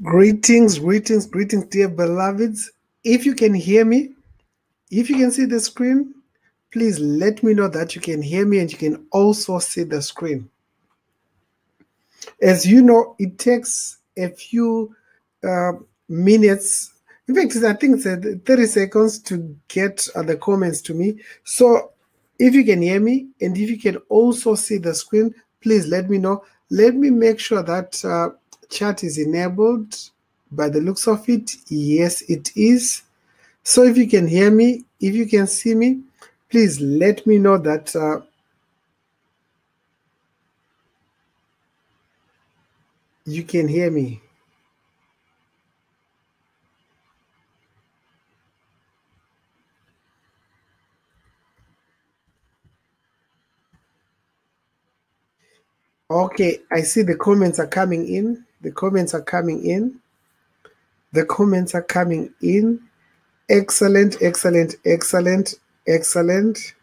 Greetings, greetings, greetings, dear beloveds. If you can hear me, if you can see the screen, please let me know that you can hear me and you can also see the screen. As you know, it takes a few uh, minutes. In fact, I think it's 30 seconds to get the comments to me. So if you can hear me and if you can also see the screen, please let me know. Let me make sure that chat is enabled. By the looks of it, yes, it is. So if you can hear me, if you can see me, please let me know that you can hear me. Okay, I see the comments are coming in. The comments are coming in. The comments are coming in. Excellent, excellent, excellent, excellent.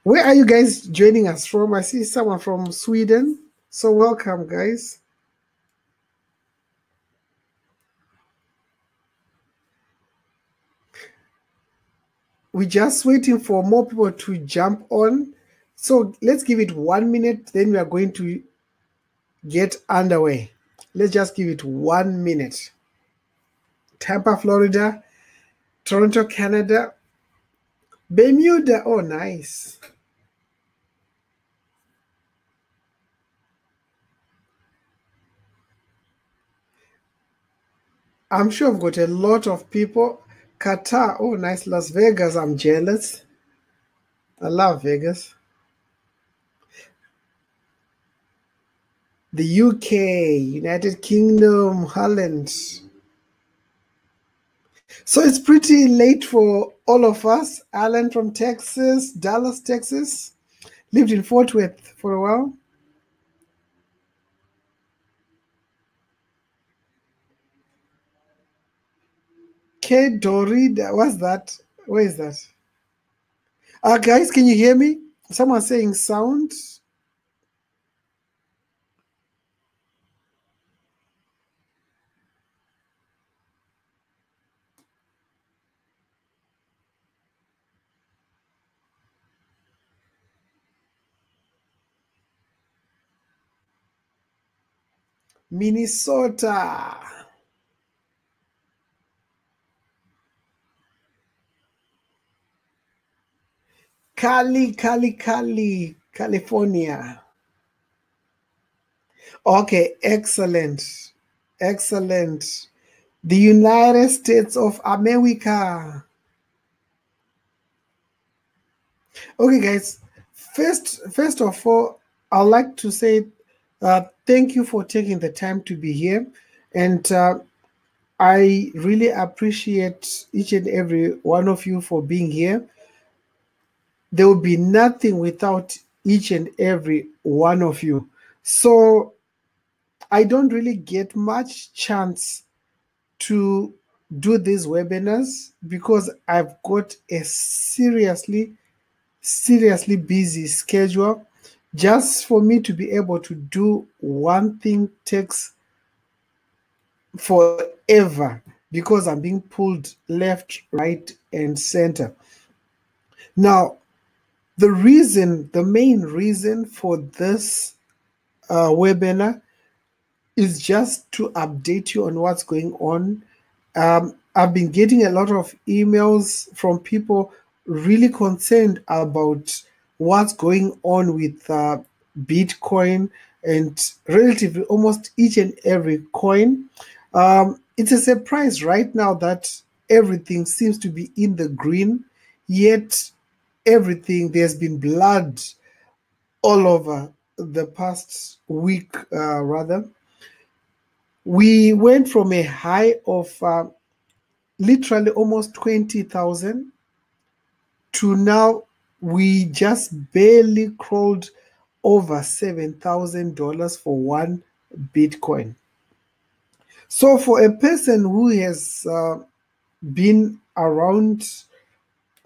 Where are you guys joining us from? I see someone from Sweden. So welcome, guys. We're just waiting for more people to jump on. So let's give it 1 minute, then we are going to get underway. Let's just give it 1 minute. Tampa, Florida, Toronto, Canada, Bermuda. Oh, nice. I'm sure I've got a lot of people. Qatar. Oh, nice. Las Vegas. I'm jealous. I love Vegas. The UK, United Kingdom, Holland. So it's pretty late for all of us. Alan from Texas, Dallas, Texas. Lived in Fort Worth for a while. K Dorida. What's that? Where is that? Guys, can you hear me? Someone saying sound. Minnesota. Cali, California. Okay, excellent. Excellent. The United States of America. Okay, guys. First of all, I'd like to say thank you for taking the time to be here. And I really appreciate each and every one of you for being here. There will be nothing without each and every one of you. So I don't really get much chance to do these webinars because I've got a seriously busy schedule. Just for me to be able to do one thing takes forever because I'm being pulled left, right, and center. Now, the main reason for this webinar is just to update you on what's going on. I've been getting a lot of emails from people really concerned about what's going on with Bitcoin and relatively almost each and every coin. It's a surprise right now that everything seems to be in the green, yet there's been blood all over the past week, rather. We went from a high of literally almost 20,000 to now we just barely crawled over $7,000 for one Bitcoin. So for a person who has been around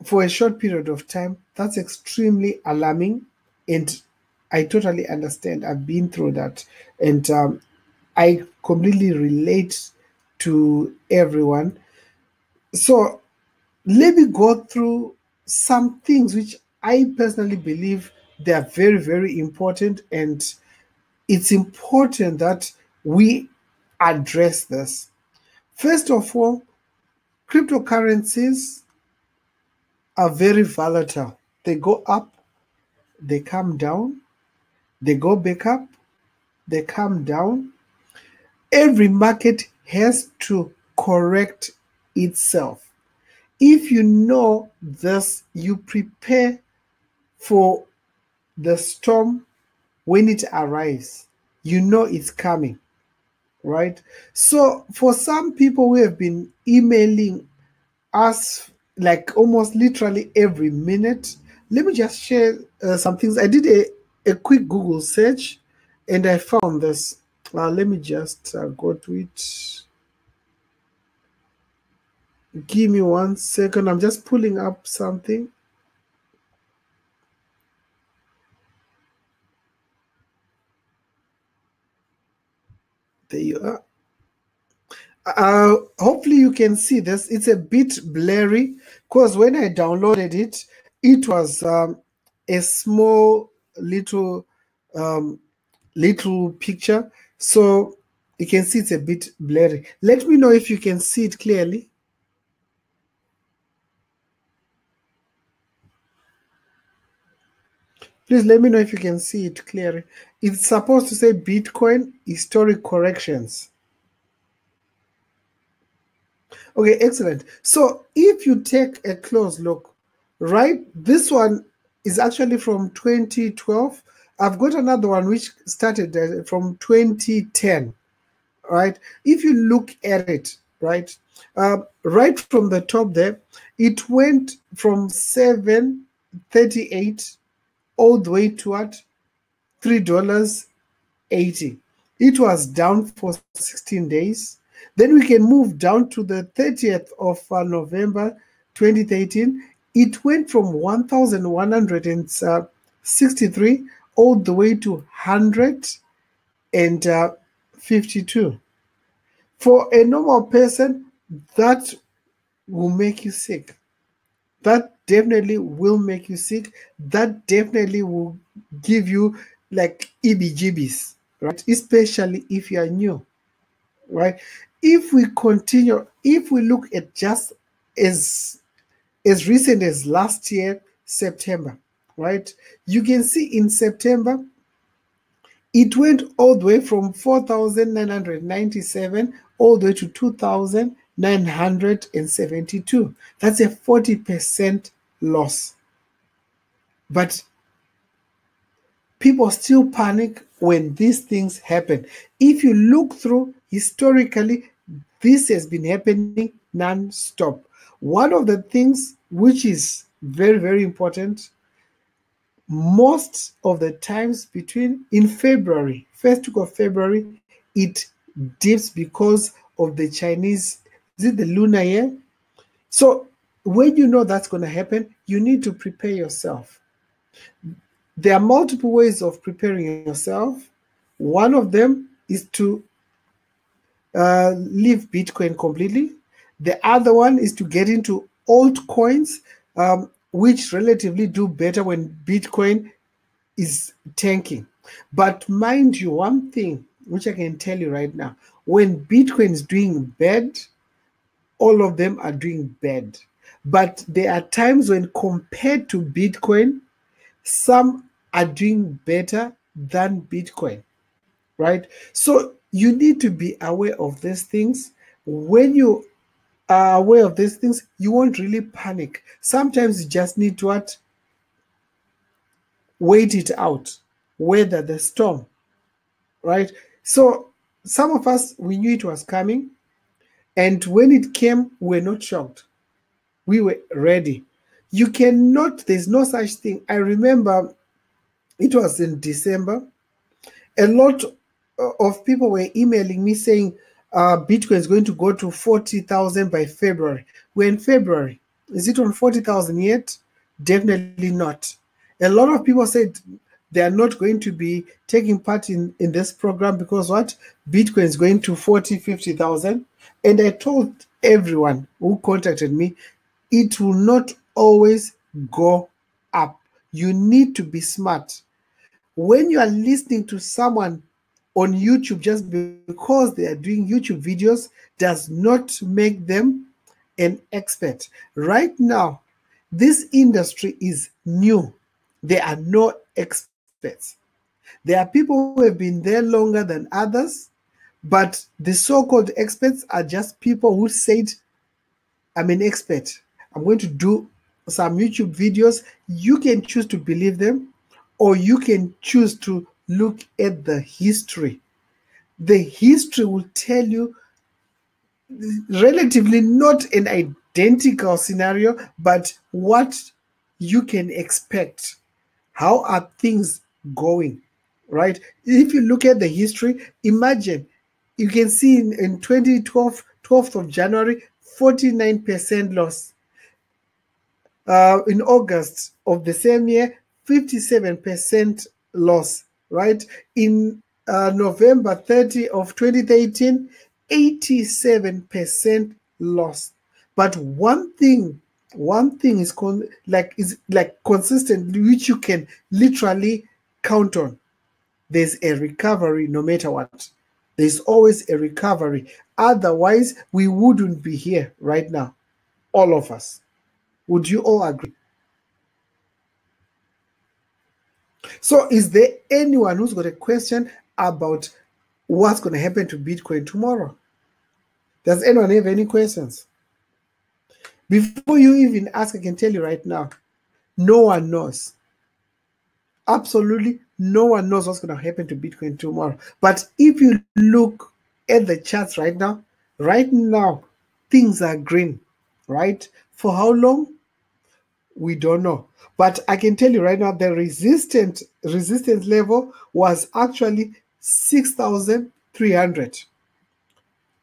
for a short period of time, that's extremely alarming. And I totally understand. I've been through that, and I completely relate to everyone. So let me go through some things which I personally believe they are very, very important, and it's important that we address this. First of all, cryptocurrencies are very volatile. They go up, they come down, they go back up, they come down. Every market has to correct itself. If you know this, you prepare for the storm when it arrives. You know it's coming, right? So for some people who have been emailing us like almost literally every minute, let me just share some things. I did a quick Google search and I found this. Let me just go to it. Give me 1 second. I'm just pulling up something. There you are. Hopefully you can see this. It's a bit blurry because when I downloaded it, it was a small little little picture. So you can see it's a bit blurry. Let me know if you can see it clearly. Please let me know if you can see it clearly. It's supposed to say Bitcoin historic corrections. Okay, excellent. So if you take a close look, right, this one is actually from 2012. I've got another one which started from 2010, right? If you look at it, right, right from the top there, it went from 7.38 all the way to what? $3.80. It was down for 16 days. Then we can move down to the 30th of November 2013. It went from 1,163 all the way to 152. For a normal person, that will make you sick. That definitely will make you sick. That definitely will give you like EBGBs, right? Especially if you are new, right? If we continue, if we look at just as recent as last year, September, right? You can see in September, it went all the way from 4,997 all the way to 2,972. That's a 40% loss. But people still panic when these things happen. If you look through historically, this has been happening non-stop. One of the things which is very, very important, most of the times between in February, first week of February, it dips because of the Chinese, is it the lunar year? So when you know that's going to happen, you need to prepare yourself. There are multiple ways of preparing yourself. One of them is to leave Bitcoin completely. The other one is to get into altcoins, which relatively do better when Bitcoin is tanking. But mind you, one thing which I can tell you right now, when Bitcoin is doing bad, all of them are doing bad. But there are times when compared to Bitcoin, some are doing better than Bitcoin, right? So you need to be aware of these things. When you are aware of these things, you won't really panic. Sometimes you just need to what? Wait it out, weather the storm, right? So some of us, we knew it was coming, and when it came, we were not shocked. We were ready. You cannot, there's no such thing. I remember it was in December. A lot of people were emailing me saying Bitcoin is going to go to 40,000 by February. We're in February. Is it on 40,000 yet? Definitely not. A lot of people said they are not going to be taking part in this program because what? Bitcoin is going to 40, 50,000. And I told everyone who contacted me, it will not always go up. You need to be smart. When you are listening to someone on YouTube just because they are doing YouTube videos does not make them an expert. Right now, this industry is new. There are no experts. There are people who have been there longer than others, but the so-called experts are just people who said, I'm an expert. I'm going to do some YouTube videos. You can choose to believe them, or you can choose to look at the history. The history will tell you relatively not an identical scenario, but what you can expect. How are things going, right? If you look at the history, imagine, you can see in 2012, 12th of January, 49% loss. In August of the same year, 57% loss, right? In November 30 of 2013, 87% loss. But one thing is consistent, which you can literally count on. There's a recovery no matter what. There's always a recovery. Otherwise, we wouldn't be here right now, all of us. Would you all agree? So is there anyone who's got a question about what's going to happen to Bitcoin tomorrow? Does anyone have any questions? Before you even ask, I can tell you right now, no one knows. Absolutely no one knows what's going to happen to Bitcoin tomorrow. But if you look at the charts right now, things are green, right? For how long? We don't know. But I can tell you right now, the resistance level was actually 6,300.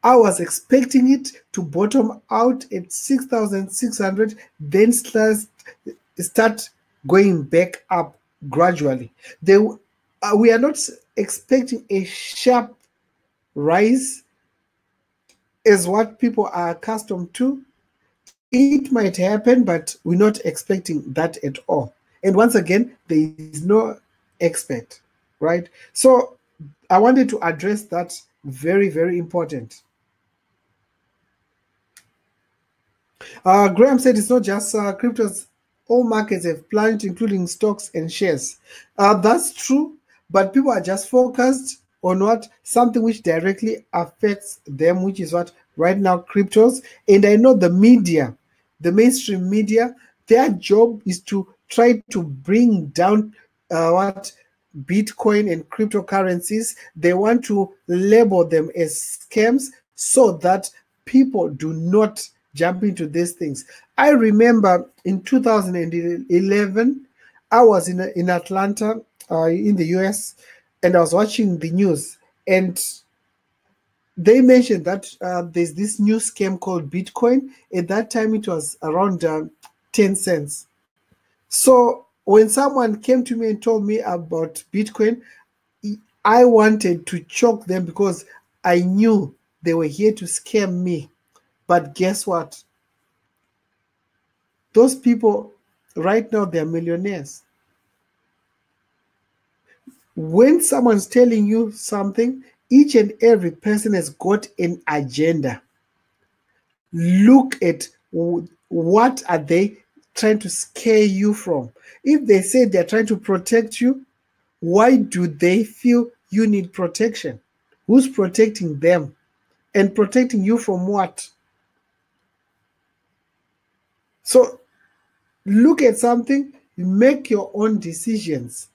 I was expecting it to bottom out at 6,600, then start going back up gradually. We are not expecting a sharp rise as what people are accustomed to. It might happen, but we're not expecting that at all. And once again, there is no expert, right? So I wanted to address that. Very, very important. Graham said it's not just cryptos. All markets have plunged, including stocks and shares. That's true, but people are just focused on what? Something which directly affects them, which is what? Right now, cryptos. And I know the media, the mainstream media, their job is to try to bring down Bitcoin and cryptocurrencies. They want to label them as scams so that people do not jump into these things. I remember in 2011, I was in Atlanta, in the US, and I was watching the news, and they mentioned that there's this new scam called Bitcoin. At that time, it was around 10 cents. So when someone came to me and told me about Bitcoin, I wanted to choke them because I knew they were here to scam me. But guess what? Those people right now, they're millionaires. When someone's telling you something, each and every person has got an agenda. Look at what are they trying to scare you from. If they say they're trying to protect you, why do they feel you need protection? Who's protecting them? And protecting you from what? So look at something, make your own decisions.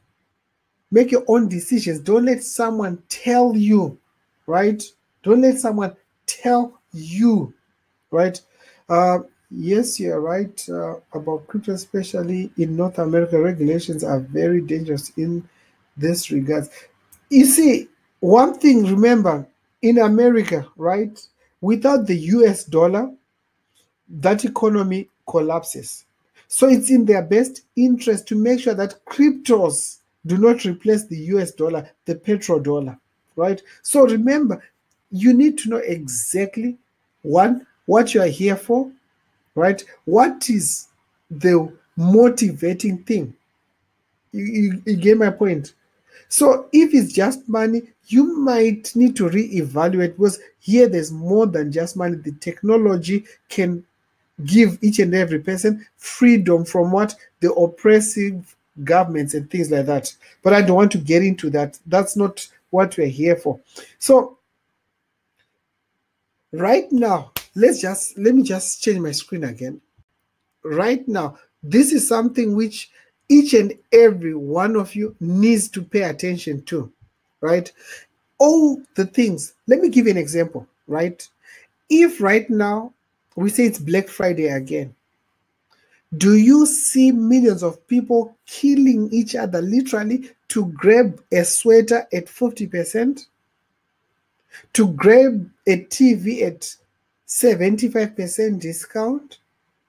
Make your own decisions. Don't let someone tell you, right? Don't let someone tell you, right? Yes, you're right about crypto, especially in North America. Regulations are very dangerous in this regard. You see, one thing, remember, in America, right? Without the US dollar, that economy collapses. So it's in their best interest to make sure that cryptos Do not replace the US dollar, the petrodollar, right? So remember, you need to know exactly what you are here for, right? What is the motivating thing? You get my point? So if it's just money, you might need to reevaluate, because here there's more than just money. The technology can give each and every person freedom from what the oppressive governments and things like that. But I don't want to get into that. That's not what we're here for. So right now, let me just change my screen again. Right now, this is something which each and every one of you needs to pay attention to, right? All the things. Let me give you an example, right? If right now we say it's Black Friday again, do you see millions of people killing each other literally to grab a sweater at 50%, to grab a TV at 75% discount,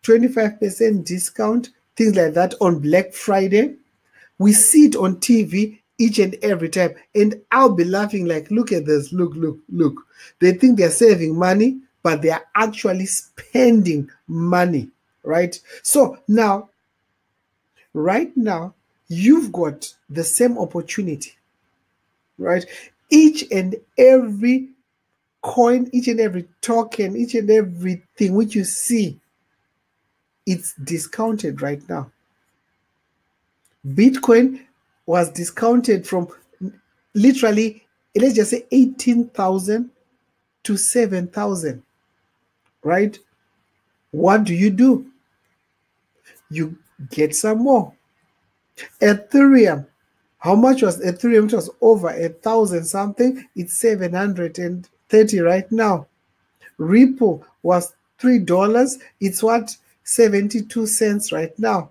25% discount, things like that on Black Friday? We see it on TV each and every time, and I'll be laughing like, look at this, look. They think they're saving money, but they are actually spending money, right? So now, right now, you've got the same opportunity, right? Each and every coin, each and every token, each and everything which you see, it's discounted right now. Bitcoin was discounted from literally, let's just say 18,000 to 7,000, right? What do? You get some more. Ethereum, how much was Ethereum? It was over 1,000 something. It's 730 right now. Ripple was $3. It's what? 72 cents right now.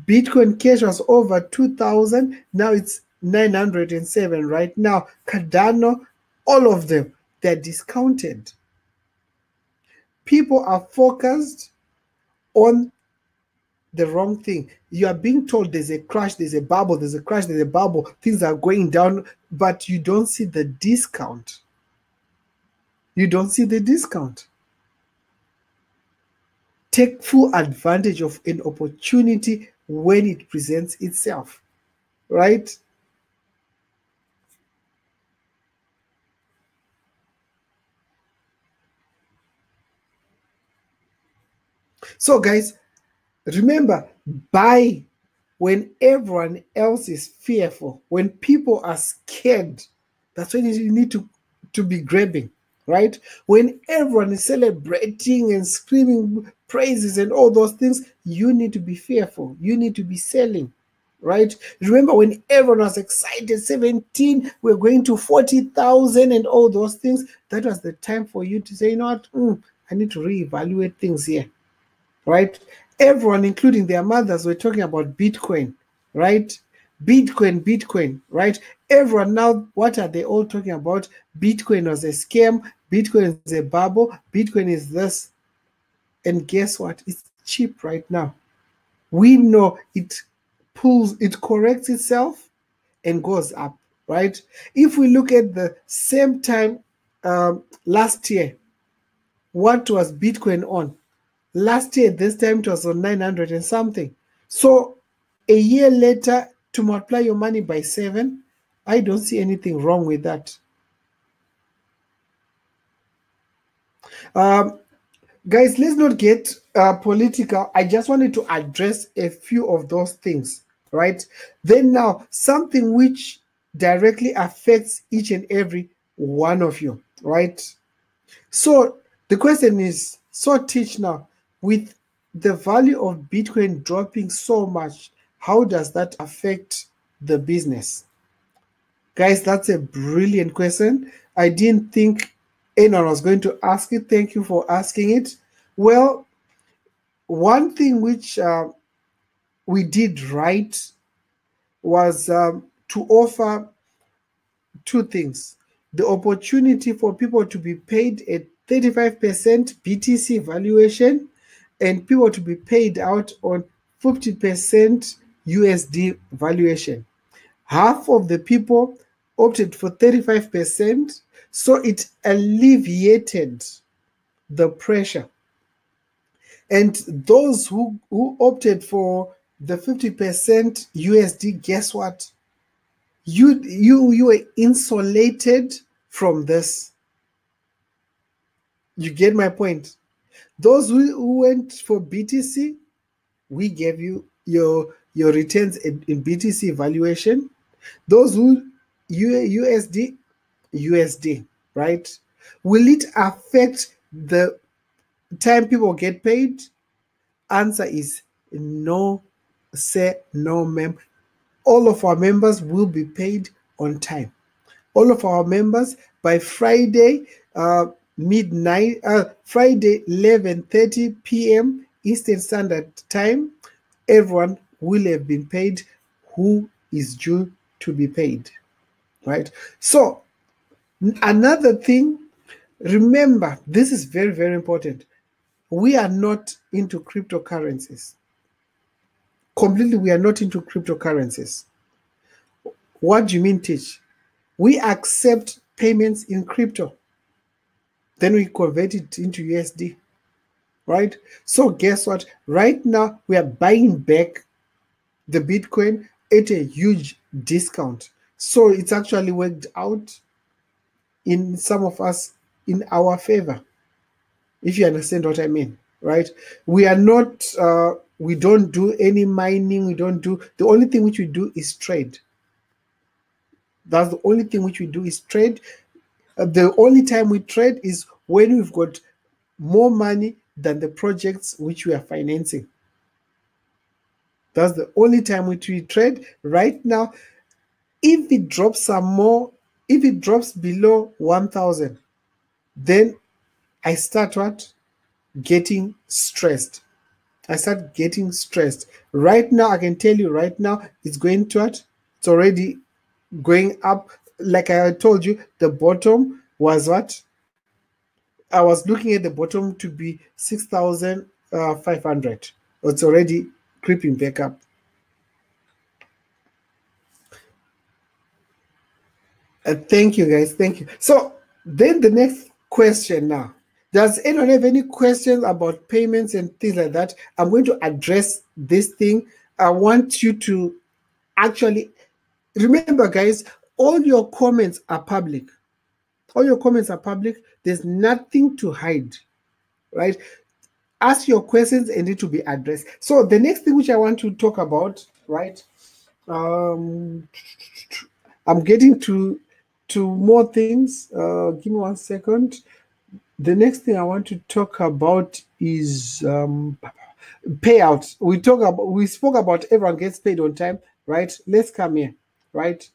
Bitcoin Cash was over 2,000. Now it's 907 right now. Cardano, all of them, they're discounted. People are focused on the wrong thing. You are being told there's a crash, there's a bubble, there's a crash, there's a bubble, things are going down, but you don't see the discount. You don't see the discount. Take full advantage of an opportunity when it presents itself, right? So guys, remember, buy when everyone else is fearful, when people are scared. That's when you need to be grabbing, right? When everyone is celebrating and screaming praises and all those things, you need to be fearful. You need to be selling, right? Remember when everyone was excited, 17, we're going to 40,000 and all those things, that was the time for you to say, you know what, I need to reevaluate things here, right? Everyone, including their mothers, were talking about Bitcoin, right? Bitcoin, right? Everyone now, what are they all talking about? Bitcoin was a scam. Bitcoin is a bubble. Bitcoin is this. And guess what? It's cheap right now. We know it corrects itself and goes up, right? If we look at the same time last year, what was Bitcoin on? Last year, this time it was on 900 and something. So a year later, to multiply your money by 7, I don't see anything wrong with that. Guys, let's not get political. I just wanted to address a few of those things, right? Then now, something which directly affects each and every one of you, right? So the question is, so Teach, now, with the value of Bitcoin dropping so much, how does that affect the business? Guys, that's a brilliant question. I didn't think anyone was going to ask it. Thank you for asking it. Well, one thing which we did right was to offer two things. The opportunity for people to be paid a 35% BTC valuation, and people to be paid out on 50% USD valuation. half of the people opted for 35%, so it alleviated the pressure. And those who opted for the 50% USD, guess what? You were insulated from this. You get my point? Those who went for BTC, we gave you your returns in BTC valuation. Those who USD, right? Will it affect the time people get paid? Answer is no, sir, no, ma'am. All of our members will be paid on time. All of our members by Friday midnight, Friday 11:30 p.m. Eastern Standard Time, everyone will have been paid who is due to be paid, right? So another thing, remember, this is very, very important. We are not into cryptocurrencies. Completely, we are not into cryptocurrencies. What do you mean, Teach? We accept payments in crypto. Then we convert it into USD, right? So guess what? Right now, we are buying back the Bitcoin at a huge discount. So it's actually worked out in some of us in our favor, if you understand what I mean, right? We are not, we don't do any mining. We don't do, the only thing which we do is trade. That's the only thing which we do is trade. The only time we trade is when we've got more money than the projects which we are financing. That's the only time which we trade. Right now, if it drops some more, if it drops below 1,000, then I start what? Getting stressed. I start getting stressed. Right now, I can tell you right now, it's going to what? It's already going up. Like I told you, the bottom was what? I was looking at the bottom to be 6,500. It's already creeping back up. Thank you, guys. Thank you. So then the next question now. Does anyone have any questions about payments and things like that? I'm going to address this thing. I want you to actually remember, guys, all your comments are public. All your comments are public. There's nothing to hide, right? Ask your questions and need to be addressed. So the next thing which I want to talk about, right? I'm getting to more things. Give me 1 second. The next thing I want to talk about is payouts. We spoke about everyone gets paid on time, right? Let's come here, right?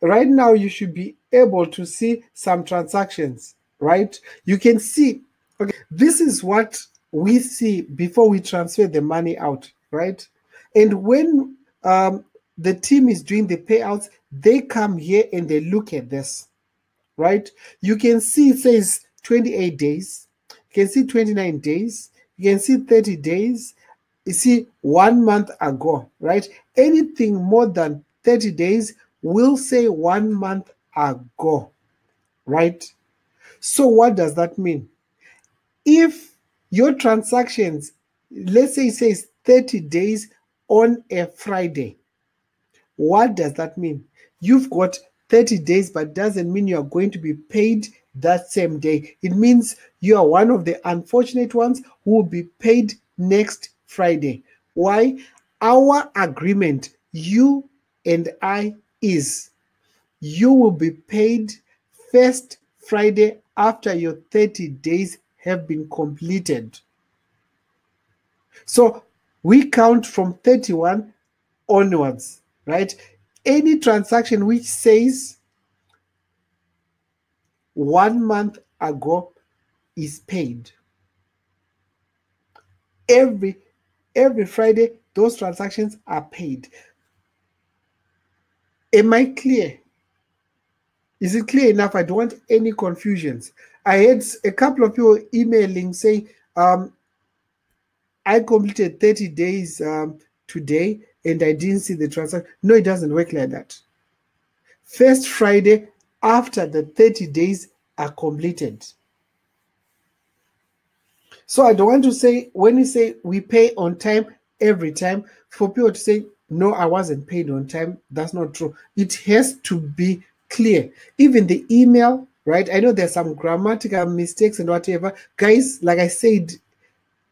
Right now, you should be able to see some transactions, right? You can see, okay, this is what we see before we transfer the money out, right? And when the team is doing the payouts, they come here and they look at this, right? You can see it says 28 days. You can see 29 days. You can see 30 days. You see 1 month ago, right? Anything more than 30 days will say 1 month ago, right? So what does that mean? If your transactions, let's say it says 30 days on a Friday, what does that mean? You've got 30 days, but doesn't mean you are going to be paid that same day. It means you are one of the unfortunate ones who will be paid next Friday. Why? Our agreement, you and I, is you will be paid first Friday after your 30 days have been completed. So we count from 31 onwards, right? Any transaction which says 1 month ago is paid. Every Friday, those transactions are paid. Am I clear? Is it clear enough? I don't want any confusions. I had a couple of people emailing saying, I completed 30 days today and I didn't see the transaction. No, it doesn't work like that. first Friday after the 30 days are completed. So I don't want to say, when you say we pay on time every time, for people to say, no, I wasn't paid on time, that's not true. It has to be clear. Even the email, right? I know there's some grammatical mistakes and whatever. Guys, like I said,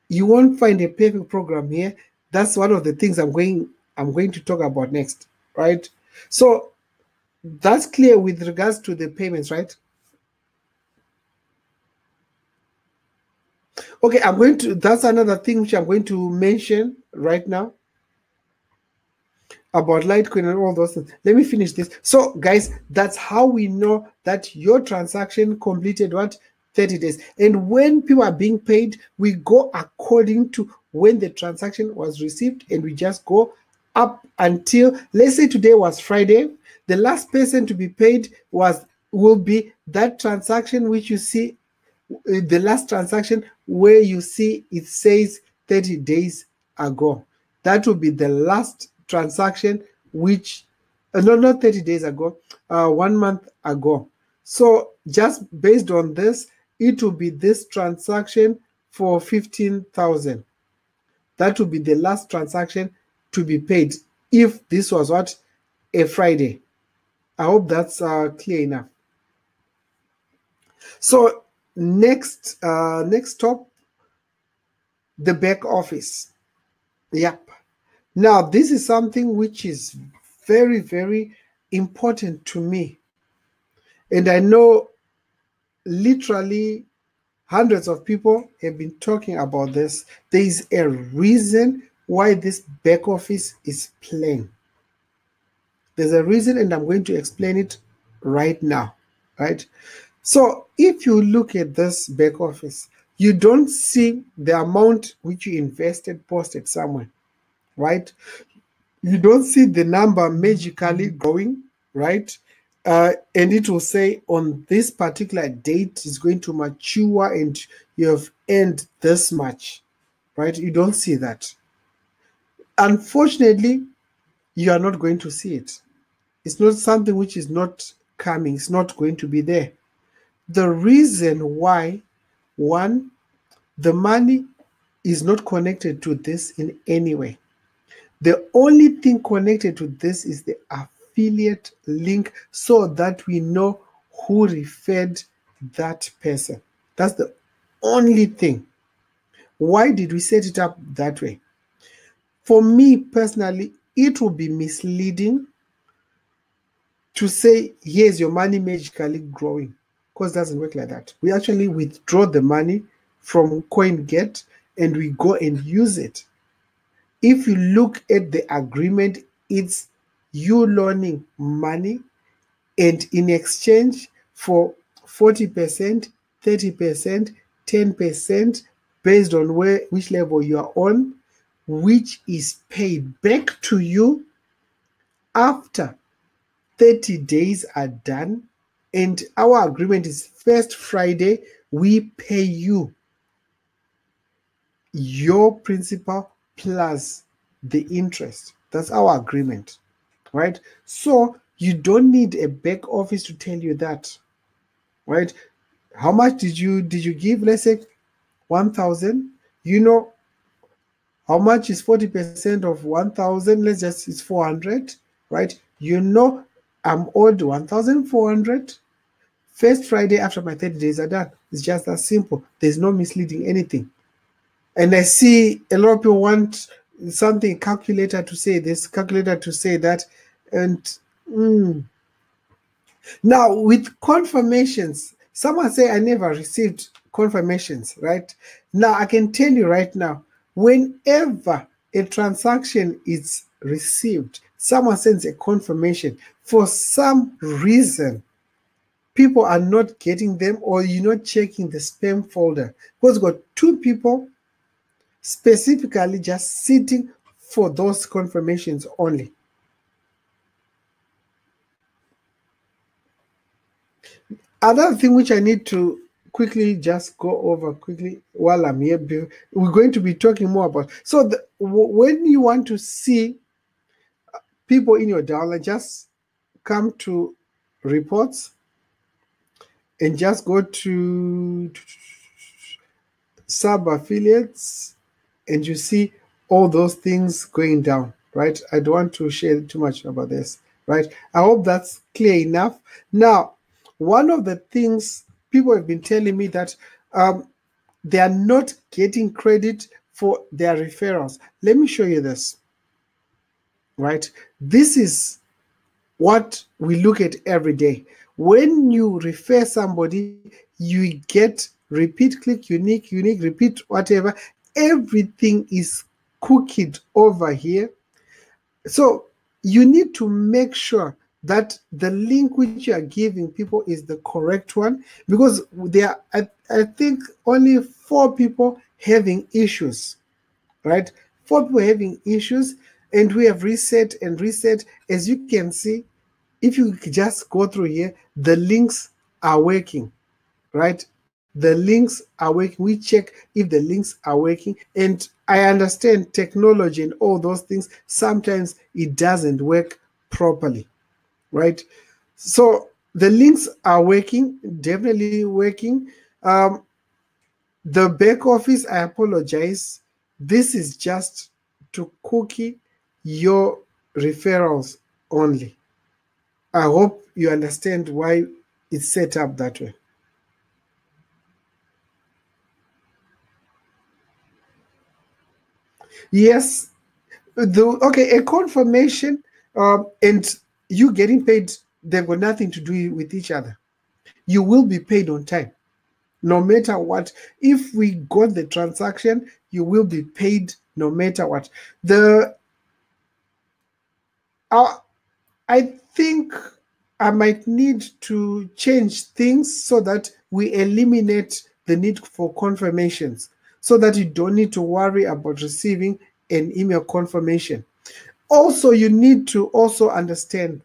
you won't find a perfect program here. That's one of the things I'm going to talk about next, right? So that's clear with regards to the payments, right? Okay, that's another thing which I'm going to mention right now about Litecoin and all those things. Let me finish this. So guys, that's how we know that your transaction completed what? 30 days. And when people are being paid, we go according to when the transaction was received, and we just go up until, let's say today was Friday, the last person to be paid will be that transaction which you see, the last transaction where you see it says 30 days ago. That will be the last transaction, which no, not 30 days ago, 1 month ago. So just based on this, it will be this transaction for 15,000. That will be the last transaction to be paid if this was what? A Friday. I hope that's clear enough. So next stop, the back office. Yep. Now this is something which is very, very important to me, and I know literally hundreds of people have been talking about this. There is a reason why this back office is plain. There's a reason, and I'm going to explain it right now, right? So if you look at this back office, you don't see the amount which you invested posted somewhere, right? You don't see the number magically growing, right? And it will say on this particular date is going to mature and you have earned this much, right? You don't see that. Unfortunately, you are not going to see it. It's not something which is not coming. It's not going to be there. The reason why, one, the money is not connected to this in any way. The only thing connected to this is the affiliate link, so that we know who referred that person. That's the only thing. Why did we set it up that way? For me personally, it will be misleading to say, here's your money magically growing, because it doesn't work like that. We actually withdraw the money from CoinGet and we go and use it. If you look at the agreement, it's you loaning money, and in exchange for 40%, 30%, 10%, based on which level you are on, which is paid back to you after 30 days are done. And our agreement is first Friday, we pay you your principal plus the interest. That's our agreement, right? So you don't need a back office to tell you that, right? How much did you give? Let's say 1,000. You know how much is 40% of 1,000? Let's just, it's 400, right? You know I'm owed 1,400. First Friday after my 30 days are done. It's just that simple. There's no misleading anything. And I see a lot of people want something calculator to say this, calculator to say that. And now with confirmations, someone say I never received confirmations, right? Now I can tell you right now, whenever a transaction is received, someone sends a confirmation, for some reason people are not getting them, or you're not checking the spam folder, because we've got 2 people specifically just sitting for those confirmations only. Another thing which I need to quickly just go over quickly while I'm here, we're going to be talking more about. So when you want to see people in your downline, just come to reports and just go to sub affiliates, and you see all those things going down, right? I don't want to share too much about this, right? I hope that's clear enough. Now, one of the things people have been telling me that they are not getting credit for their referrals. Let me show you this, right? This is what we look at every day. When you refer somebody, you get repeat click, unique, repeat, whatever. Everything is cookied over here. So you need to make sure that the link which you are giving people is the correct one, because there are, I think, only 4 people having issues, right? 4 people having issues, and we have reset and reset. As you can see, if you just go through here, the links are working, right? The links are working. We check if the links are working. And I understand technology and all those things, sometimes it doesn't work properly, right? So the links are working, definitely working. The back office, I apologize. This is just to cookie your referrals only. I hope you understand why it's set up that way. Yes, okay, a confirmation and you getting paid, they've got nothing to do with each other. You will be paid on time, no matter what. If we got the transaction, you will be paid no matter what. I think I might need to change things so that we eliminate the need for confirmations, so that you don't need to worry about receiving an email confirmation. Also, you need to also understand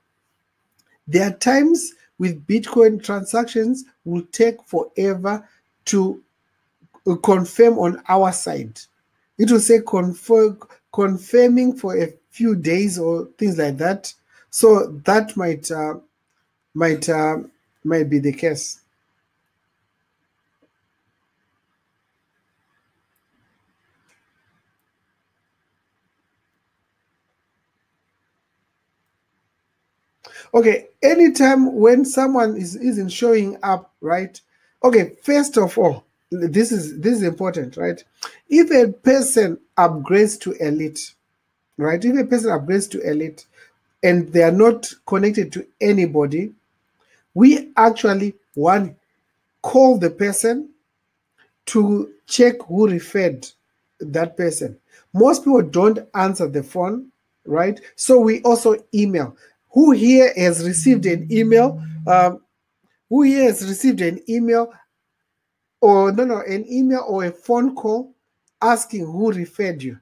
there are times with Bitcoin transactions will take forever to confirm on our side. It will say confirming for a few days or things like that. So that might be the case. Okay, anytime when someone isn't showing up, right? Okay, first of all, this is important, right? If a person upgrades to elite, right? If a person upgrades to elite and they are not connected to anybody, we actually call the person to check who referred that person. Most people don't answer the phone, right? So we also email. Who here has received an email? Who here has received an email or an email or a phone call asking who referred you?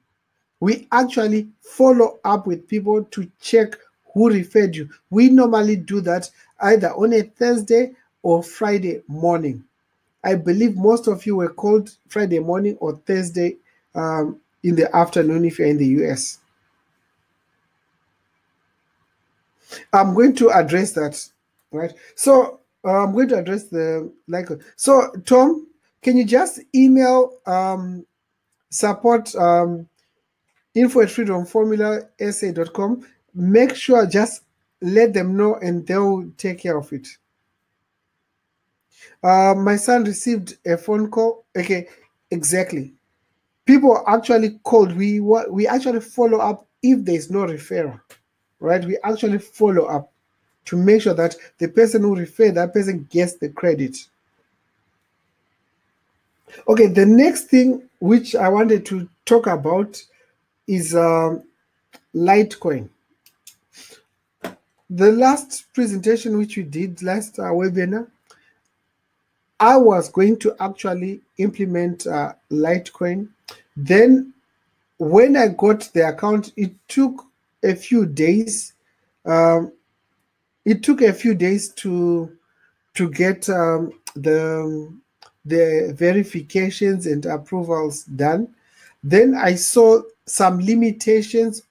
We actually follow up with people to check who referred you. We normally do that either on a Thursday or Friday morning. I believe most of you were called Friday morning or Thursday in the afternoon if you're in the US. I'm going to address that, right? So I'm going to address the likelihood. So Tom, can you just email support info@freedomformulasa.com? Make sure, just let them know and they'll take care of it. My son received a phone call. Okay, exactly. People actually called. We actually follow up if there's no referral, right? We actually follow up to make sure that the person who referred that person gets the credit. Okay, the next thing which I wanted to talk about is Litecoin. The last presentation which we did, last webinar, I was going to actually implement Litecoin. Then when I got the account, it took a few days. It took a few days to get the verifications and approvals done. Then I saw some limitations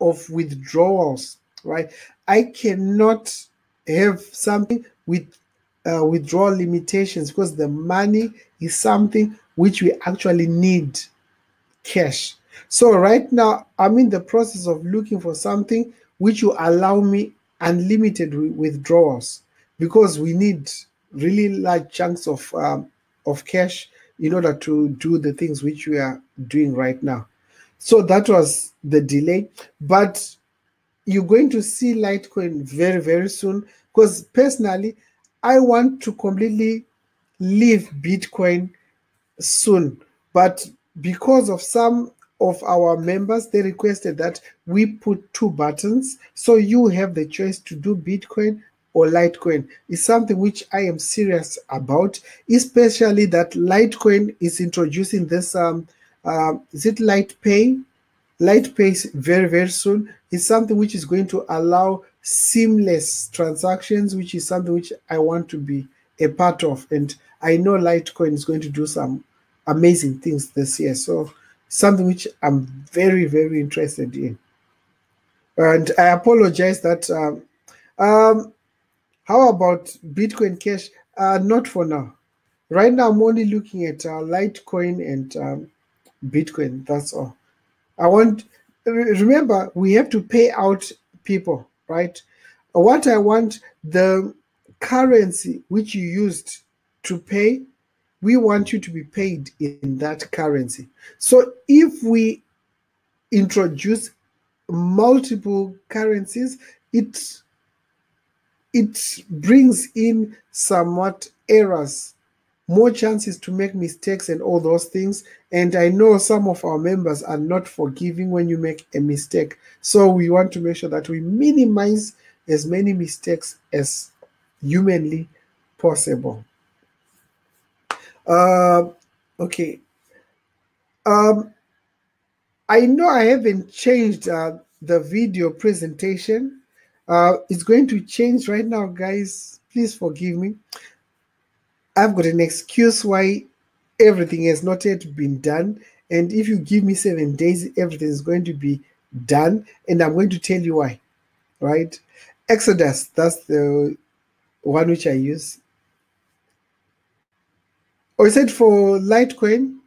of withdrawals, right? I cannot have something with withdrawal limitations, because the money is something which we actually need cash. So right now I'm in the process of looking for something which will allow me unlimited withdrawals, because we need really large chunks of cash in order to do the things which we are doing right now. So that was the delay, but you're going to see Litecoin very, very soon, because personally I want to completely leave Bitcoin soon. But because of some of our members, they requested that we put 2 buttons, so you have the choice to do Bitcoin or Litecoin. It's something which I am serious about, especially that Litecoin is introducing this is it LitePay? LitePay very, very soon is something which is going to allow seamless transactions, which is something which I want to be a part of. And I know Litecoin is going to do some amazing things this year. So something which I'm very, very interested in. And I apologize that how about Bitcoin Cash? Not for now. Right now, I'm only looking at Litecoin and Bitcoin. That's all. I want, remember, we have to pay out people, right? What I want, the currency which you used to pay, we want you to be paid in that currency. So if we introduce multiple currencies, it brings in somewhat errors, more chances to make mistakes and all those things. And I know some of our members are not forgiving when you make a mistake. So we want to make sure that we minimize as many mistakes as humanly possible. Okay. I know I haven't changed the video presentation. It's going to change right now, guys. Please forgive me. I've got an excuse why everything has not yet been done. And if you give me 7 days, everything is going to be done. And I'm going to tell you why, right? Exodus, that's the one which I use. Or is it for Litecoin?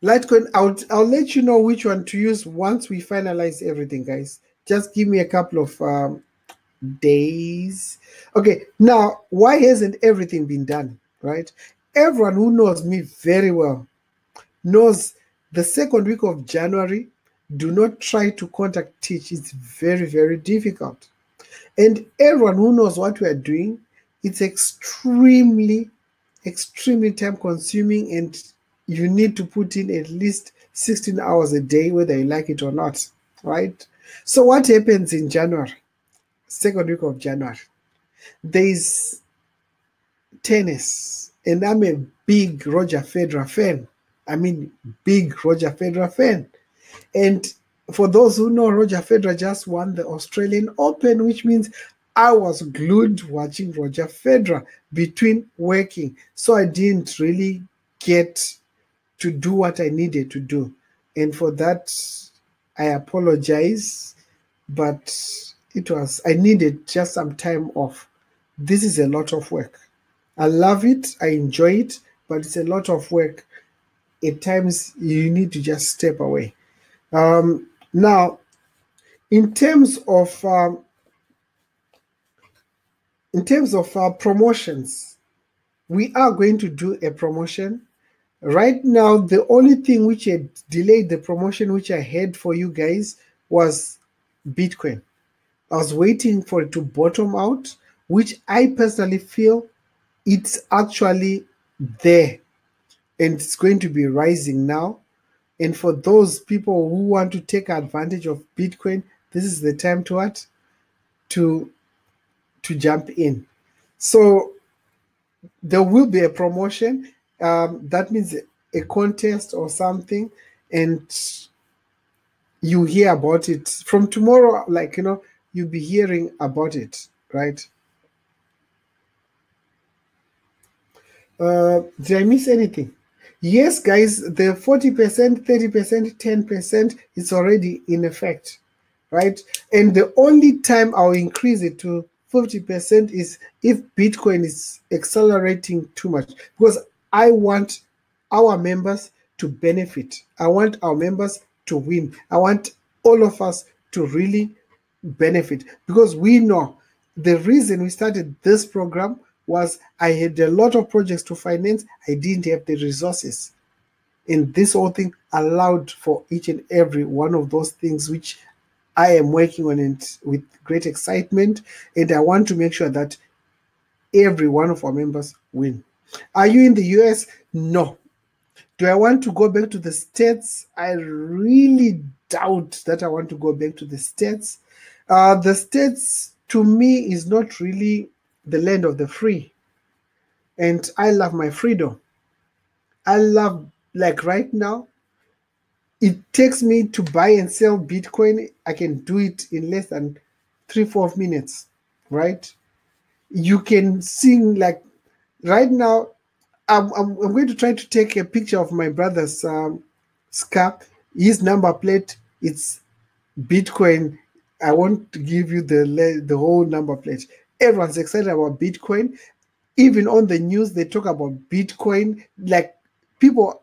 Litecoin, I'll let you know which one to use once we finalize everything, guys. Just give me a couple of days. Okay, now, why hasn't everything been done, right? Everyone who knows me very well knows the second week of January, do not try to contact Teach. It's very, very difficult. And everyone who knows what we are doing, it's extremely, extremely time consuming, and you need to put in at least 16 hours a day, whether you like it or not, right? So what happens in January, second week of January? There's tennis, and I'm a big Roger Federer fan. I mean, big Roger Federer fan. And for those who know, Roger Federer just won the Australian Open, which means I was glued watching Roger Federer between working. So I didn't really get to do what I needed to do. And for that, I apologize, but I needed just some time off. This is a lot of work. I love it, I enjoy it, but it's a lot of work. At times, you need to just step away. Now, in terms of promotions, we are going to do a promotion. Right now, the only thing which had delayed the promotion which I had for you guys was Bitcoin. I was waiting for it to bottom out, which I personally feel it's actually there, and it's going to be rising now. And for those people who want to take advantage of Bitcoin, this is the time to what? To jump in. So there will be a promotion. That means a contest or something, and you hear about it from tomorrow. Like, you'll be hearing about it, right? Did I miss anything? Yes, guys, the 40%, 30%, 10% is already in effect, right? And the only time I'll increase it to 50% is if Bitcoin is accelerating too much, because I want our members to benefit. I want our members to win. I want all of us to really benefit, because we know the reason we started this program was I had a lot of projects to finance. I didn't have the resources. And this whole thing allowed for each and every one of those things which I am working on it with great excitement. And I want to make sure that every one of our members win. Are you in the US? No. Do I want to go back to the States? I really doubt that I want to go back to the States. The States, to me, is not really the land of the free. And I love my freedom. I love, like right now, it takes me to buy and sell Bitcoin. I can do it in less than 3-4 minutes, right? You can sing like right now. I'm going to try to take a picture of my brother's scarf. His number plate, it's Bitcoin. I want to give you the whole number plate. Everyone's excited about Bitcoin. Even on the news, they talk about Bitcoin. Like people,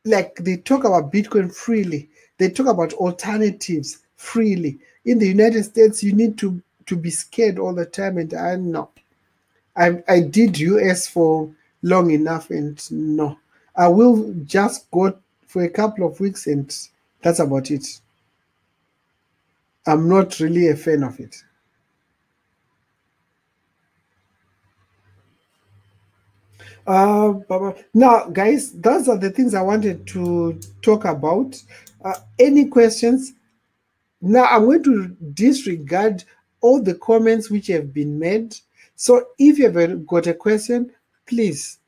like they talk about Bitcoin freely. They talk about alternatives freely. In the United States, you need to be scared all the time, and I know. I did US for long enough, and no, I will just go for a couple of weeks, and that's about it. I'm not really a fan of it. Now, guys, those are the things I wanted to talk about. Any questions? Now, I'm going to disregard all the comments which have been made. So, if you've got a question, please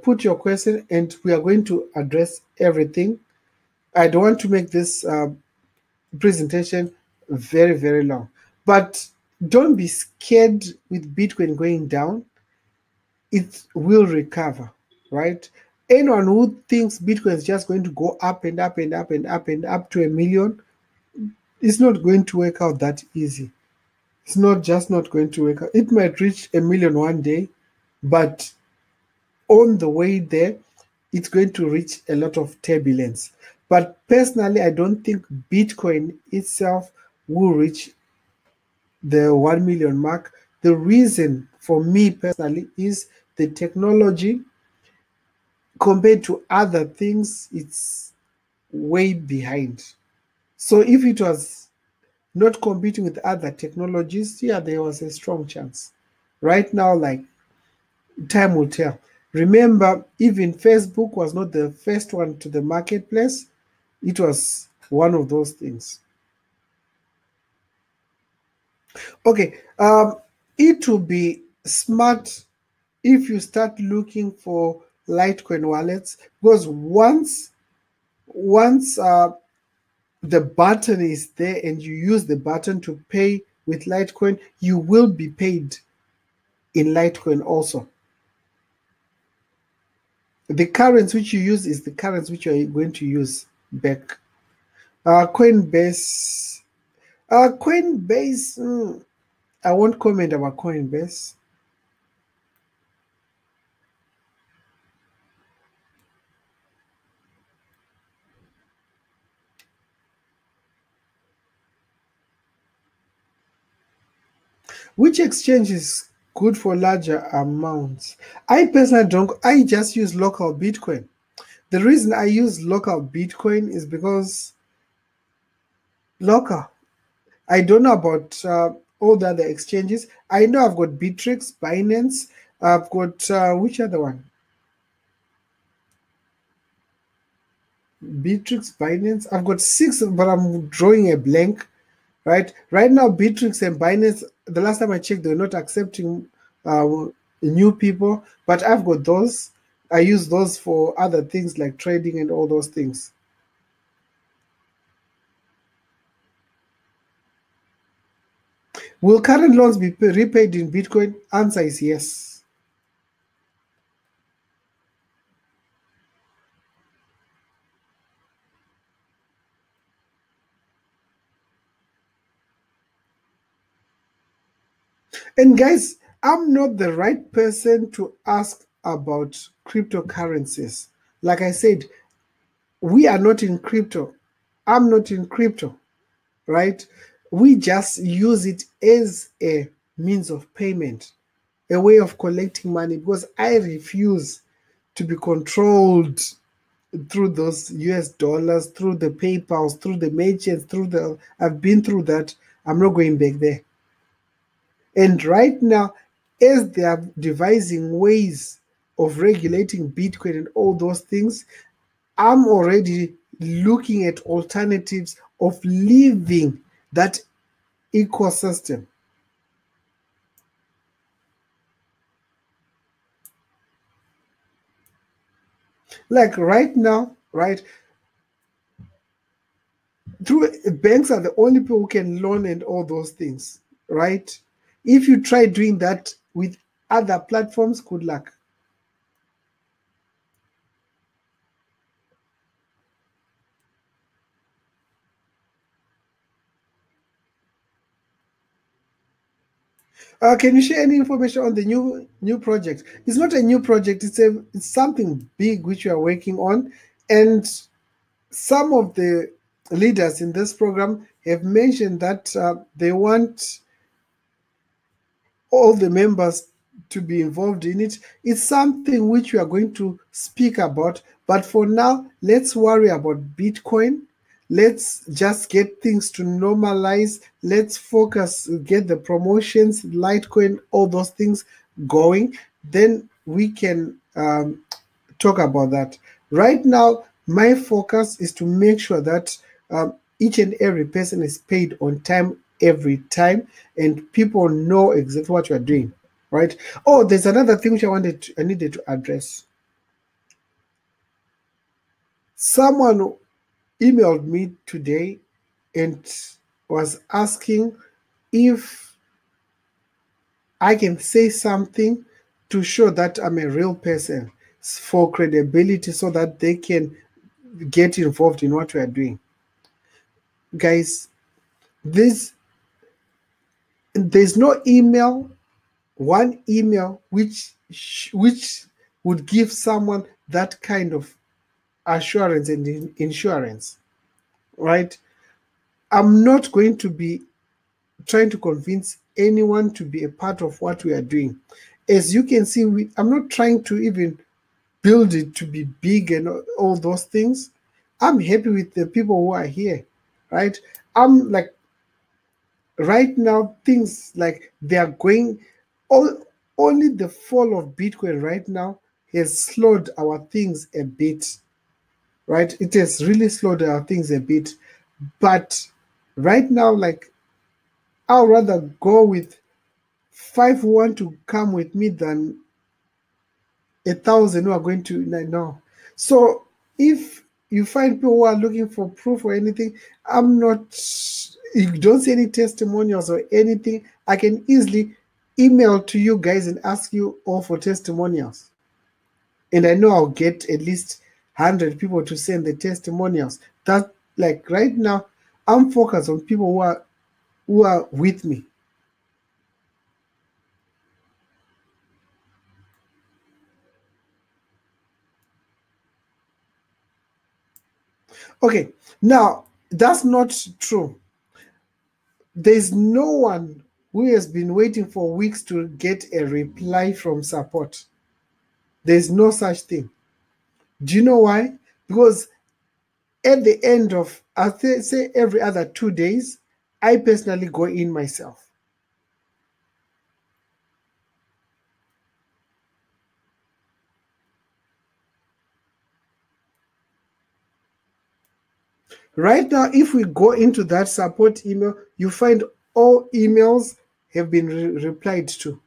put your question, and we are going to address everything. I don't want to make this presentation very, very long, but don't be scared with Bitcoin going down. It will recover, right? Anyone who thinks Bitcoin is just going to go up and up and up and up and up to 1 million, it's not going to work out that easy. It's not going to work out. It might reach 1 million one day, but on the way there, it's going to reach a lot of turbulence. But personally, I don't think Bitcoin itself will reach the 1 million mark. The reason for me personally is the technology compared to other things, it's way behind. So if it was not competing with other technologies, yeah, there was a strong chance. Right now, like, time will tell. Remember, even Facebook was not the first one to the marketplace. It was one of those things. Okay, it will be smart if you start looking for Litecoin wallets, because once the button is there and you use the button to pay with Litecoin, you will be paid in Litecoin also. The currency which you use is the currency which you are going to use back. Coinbase, Coinbase. I won't comment about Coinbase. Which exchange is good for larger amounts? I personally don't. I just use local Bitcoin. The reason I use local Bitcoin is because local. I don't know about all the other exchanges. I know I've got Bittrex, Binance. I've got which other one? Bittrex, Binance. I've got six, but I'm drawing a blank. Right now, Bittrex and Binance. The last time I checked, they're not accepting new people. But I've got those. I use those for other things like trading and all those things. Will current loans be repaid in Bitcoin? Answer is yes. And guys, I'm not the right person to ask about cryptocurrencies. Like I said, we are not in crypto. I'm not in crypto, right? We just use it as a means of payment, a way of collecting money, because I refuse to be controlled through those US dollars, through the PayPals, through the merchants, I've been through that. I'm not going back there. And right now, as they are devising ways of regulating Bitcoin and all those things, I'm already looking at alternatives of leaving that ecosystem. Like right now, right, through banks are the only people who can loan and all those things, right? If you try doing that with other platforms, good luck. Can you share any information on the new project? It's not a new project. It's something big which we are working on, and some of the leaders in this program have mentioned that they want all the members to be involved in it. It's something which we are going to speak about, but for now, let's worry about Bitcoin. Let's just get things to normalize. Let's focus, get the promotions, Litecoin, all those things going. Then we can talk about that. Right now, my focus is to make sure that each and every person is paid on time every time, and people know exactly what you are doing, right? Oh, there's another thing which I needed to address. Someone emailed me today and was asking if I can say something to show that I'm a real person for credibility so that they can get involved in what we are doing. Guys, this there's no email, one email which would give someone that kind of assurance and insurance, right? I'm not going to be trying to convince anyone to be a part of what we are doing. As you can see, I'm not trying to even build it to be big and all those things. I'm happy with the people who are here, right? I'm like, right now, things like they are going, all, only the fall of Bitcoin right now has slowed our things a bit, right? It has really slowed our things a bit. But right now, like, I'll rather go with 5 who want to come with me than 1,000 who are going to no. So if you find people who are looking for proof or anything, I'm not. You don't see any testimonials or anything. I can easily email to you guys and ask you all for testimonials, and I know I'll get at least 100 people to send the testimonials. That, like, right now, I'm focused on people who are with me. Okay, now that's not true. There's no one who has been waiting for weeks to get a reply from support. There's no such thing. Do you know why? Because at the end of, I'll say every other 2 days, I personally go in myself. Right now, if we go into that support email, you find all emails have been replied to.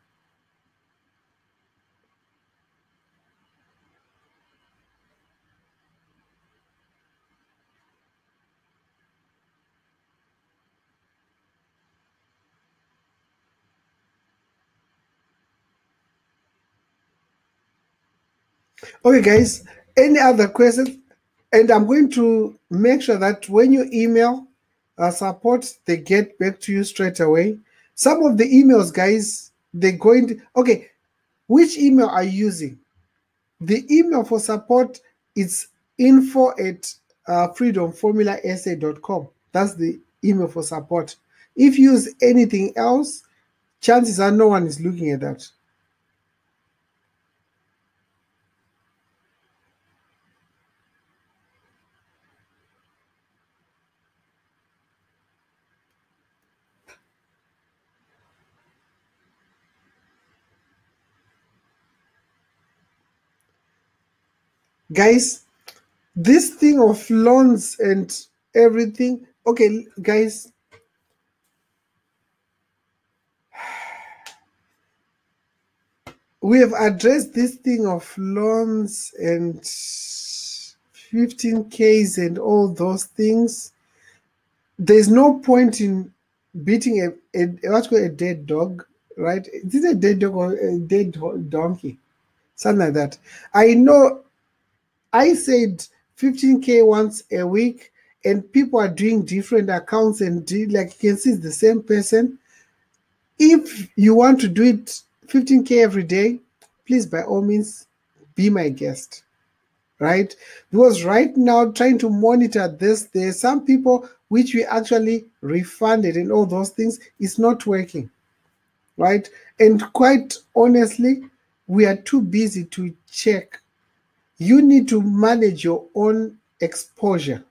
Okay, guys, any other questions? And I'm going to make sure that when you email support, they get back to you straight away. Some of the emails, guys, they're going to, okay, which email are you using? The email for support is info at freedomformulasa.com. That's the email for support. If you use anything else, chances are no one is looking at that. Guys, this thing of loans and everything, okay, guys, we have addressed this thing of loans and 15Ks and all those things. There's no point in beating what's called a dead dog, right? Is it a dead dog or a dead donkey? Something like that. I know I said 15K once a week, and people are doing different accounts and like you can see it's the same person. If you want to do it 15K every day, please by all means be my guest, right? Because right now trying to monitor this, there's some people which we actually refunded and all those things is not working, right? And quite honestly, we are too busy to check. You need to manage your own exposure.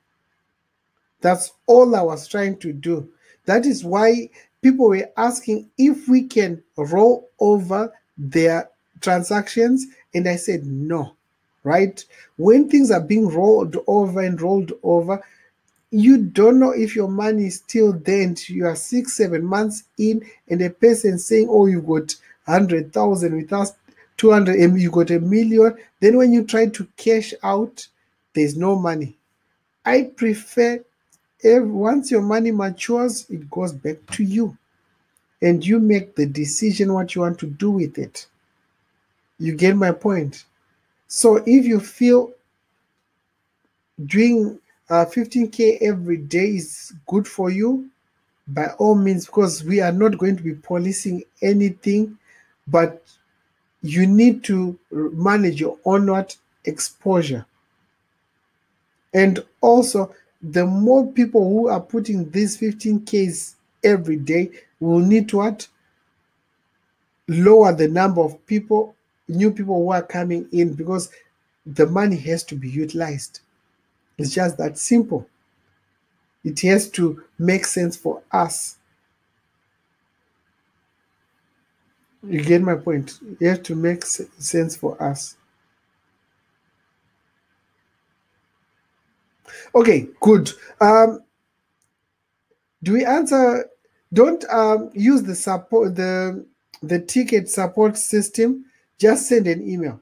That's all I was trying to do. That is why people were asking if we can roll over their transactions, and I said no, right? When things are being rolled over and rolled over, you don't know if your money is still there and you are 6-7 months in, and a person saying, oh, you got 100,000 with us, 200, and you got 1 million. Then when you try to cash out, there's no money. I prefer once your money matures, it goes back to you and you make the decision what you want to do with it. You get my point? So if you feel doing 15K every day is good for you, by all means, because we are not going to be policing anything, but you need to manage your own exposure. And also, the more people who are putting these 15Ks every day will need to lower the number of people, new people who are coming in, because the money has to be utilized. It's just that simple. It has to make sense for us. You get my point? It has to make sense for us. Okay, good. Do we answer? Don't use the support the ticket support system. Just send an email.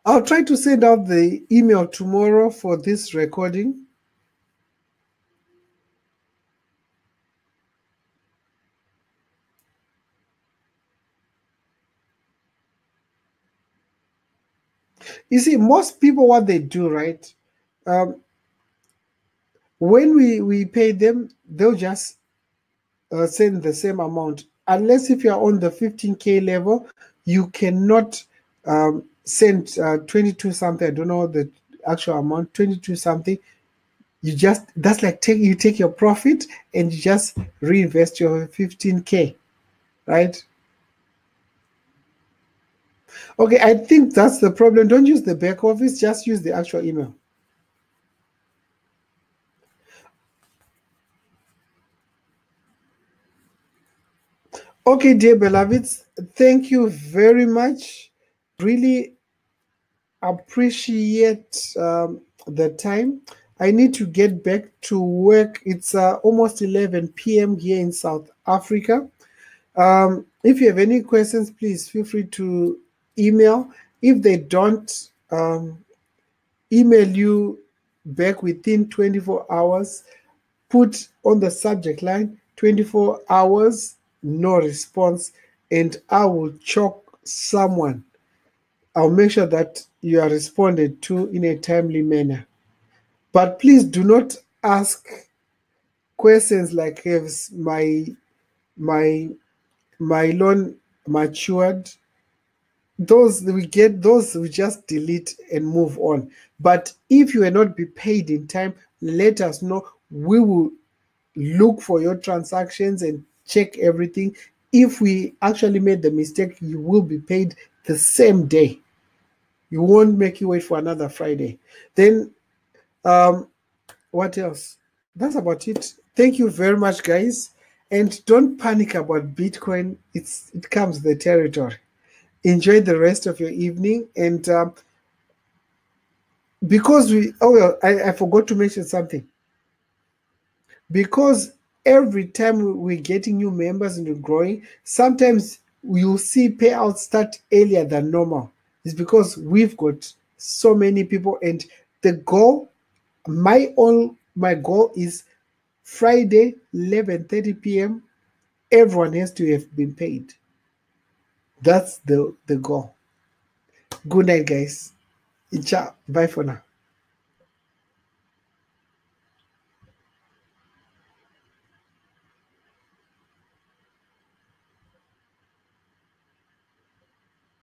I'll try to send out the email tomorrow for this recording. You see, most people, what they do, right? When we pay them, they'll just send the same amount. Unless if you're on the 15K level, you cannot send 22 something. I don't know the actual amount, 22 something. You just, that's like you take your profit and you just reinvest your 15K, right? Okay, I think that's the problem. Don't use the back office, just use the actual email. Okay, dear beloveds, thank you very much. Really appreciate the time. I need to get back to work. It's almost 11 p.m. here in South Africa. If you have any questions, please feel free to email. If they don't email you back within 24 hours, put on the subject line 24 hours, no response, and I will chalk someone I'll make sure that you are responded to in a timely manner. But please do not ask questions like, has my loan matured? Those we just delete and move on. But if you will not be paid in time, let us know. We will look for your transactions and check everything. If we actually made the mistake, you will be paid the same day. You won't make you wait for another Friday. Then what else? That's about it. Thank you very much, guys. And don't panic about Bitcoin. It comes with the territory. Enjoy the rest of your evening. And because I forgot to mention something. Because every time we're getting new members and we're growing, sometimes you'll see payouts start earlier than normal. It's because we've got so many people, and the goal, my goal is Friday, 11:30 p.m. Everyone has to have been paid. That's the goal. Good night, guys. Ciao. Bye for now.